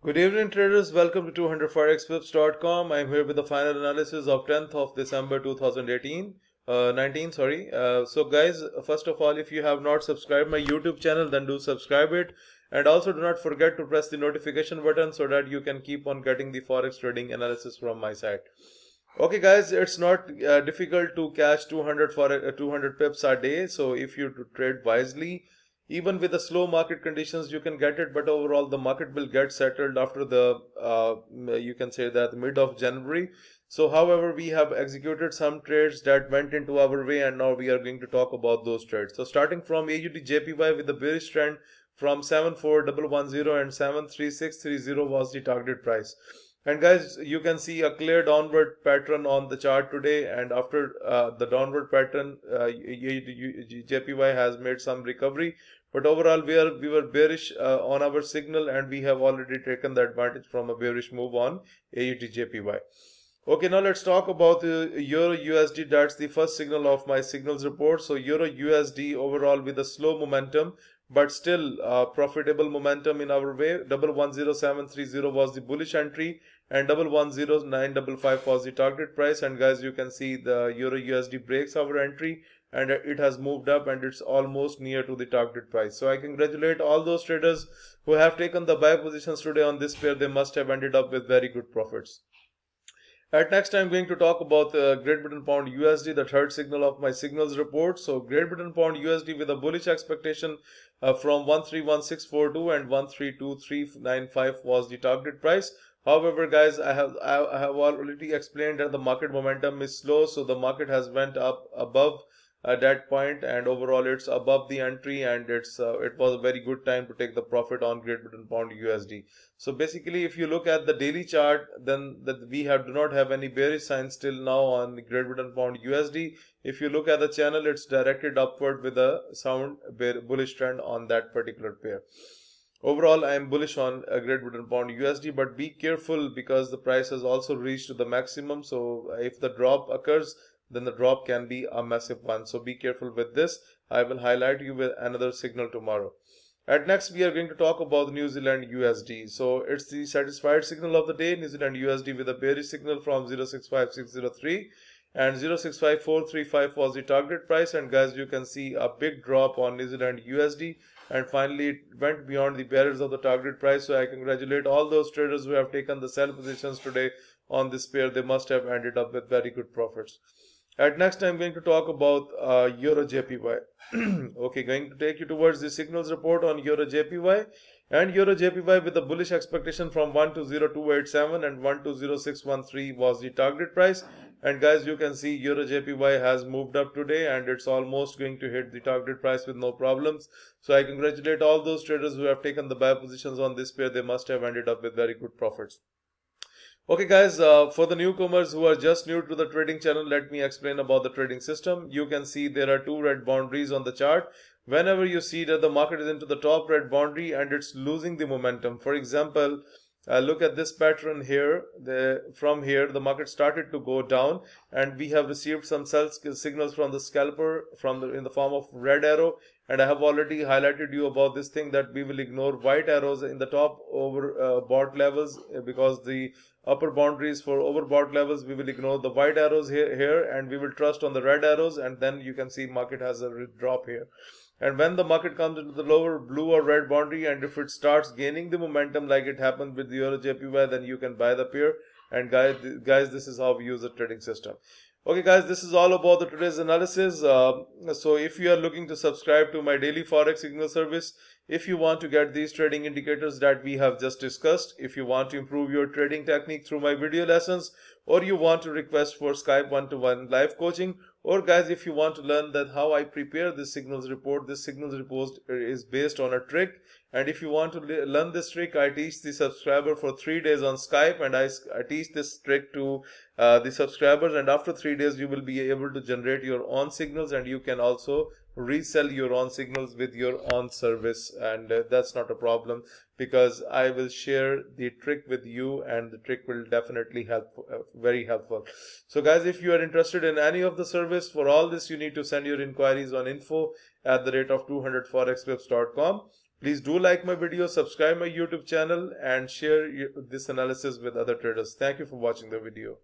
Good evening traders, welcome to 200forexpips.com. I'm here with the final analysis of 10th of December 2018, 19 sorry. So guys, first of all, if you have not subscribed my YouTube channel, then do subscribe it. And also do not forget to press the notification button so that you can keep on getting the Forex trading analysis from my side. Okay guys, it's not difficult to catch 200 pips a day. So if you trade wisely, even with the slow market conditions, you can get it, but overall the market will get settled after the you can say that mid of January. So however, we have executed some trades that went into our way, and now we are going to talk about those trades. So starting from AUDJPY with the bearish trend from 74110 and 73630 was the target price. And guys, you can see a clear downward pattern on the chart today, and after the downward pattern, JPY has made some recovery, but overall we were bearish on our signal, and we have already taken the advantage from a bearish move on AUDJPY. Okay, now let's talk about Euro USD. That's the first signal of my signals report. So Euro USD overall with a slow momentum, but still profitable momentum in our way. 110730 was the bullish entry, and 110955 was the target price. And guys, you can see the Euro USD breaks our entry, and it has moved up, and it's almost near to the target price. So I congratulate all those traders who have taken the buy positions today on this pair. They must have ended up with very good profits. At next, I'm going to talk about Great Britain Pound USD, the third signal of my signals report. So Great Britain Pound USD with a bullish expectation from 131642 and 132395 was the target price. However, guys, I have already explained that the market momentum is slow, so the market has went up above that point, and overall it's above the entry, and it was a very good time to take the profit on Great Britain Pound USD. So basically, if you look at the daily chart, then we do not have any bearish signs till now on the Great Britain Pound USD. If you look at the channel, it's directed upward with a sound bullish trend on that particular pair. Overall, I am bullish on Great Britain Pound USD, but be careful because the price has also reached the maximum. So if the drop occurs, then the drop can be a massive one. So be careful with this. I will highlight you with another signal tomorrow. At next, we are going to talk about New Zealand USD. So it's the satisfied signal of the day, New Zealand USD with a bearish signal from 065603 and 065435 was the target price. And guys, you can see a big drop on New Zealand USD, and finally it went beyond the barriers of the target price. So I congratulate all those traders who have taken the sell positions today on this pair. They must have ended up with very good profits. At next, I'm going to talk about EURJPY. Okay, going to take you towards the signals report on EURJPY. And EURJPY with a bullish expectation from 120287 and 120613 was the target price. And guys, you can see EURJPY has moved up today, and it's almost going to hit the target price with no problems. So I congratulate all those traders who have taken the buy positions on this pair. They must have ended up with very good profits. Okay guys, for the newcomers who are just new to the trading channel, let me explain about the trading system. You can see there are two red boundaries on the chart. Whenever you see that the market is into the top red boundary and it's losing the momentum, for example, look at this pattern here. From here the market started to go down, and we have received some sell signals from the scalper in the form of red arrow. And I have already highlighted you about this thing that we will ignore white arrows in the top overbought levels, because the upper boundaries for overbought levels, we will ignore the white arrows here, and we will trust on the red arrows. And then you can see market has a drop here. And when the market comes into the lower blue or red boundary, and if it starts gaining the momentum like it happened with the EURJPY, then you can buy the pair. And guys, this is how we use the trading system. Okay guys, this is all about the today's analysis. So if you are looking to subscribe to my daily Forex signal service, if you want to get these trading indicators that we have just discussed, if you want to improve your trading technique through my video lessons, or you want to request for Skype one-to-one live coaching, or guys, if you want to learn that how I prepare this signals report is based on a trick. And if you want to learn this trick, I teach the subscriber for 3 days on Skype, and I teach this trick to the subscribers, and after 3 days you will be able to generate your own signals, and you can also resell your own signals with your own service. And that's not a problem, because I will share the trick with you, and the trick will definitely help, very helpful. So guys, if you are interested in any of the service, for all this you need to send your inquiries on info@200forexpips.com. Please do like my video, subscribe my YouTube channel, and share this analysis with other traders. Thank you for watching the video.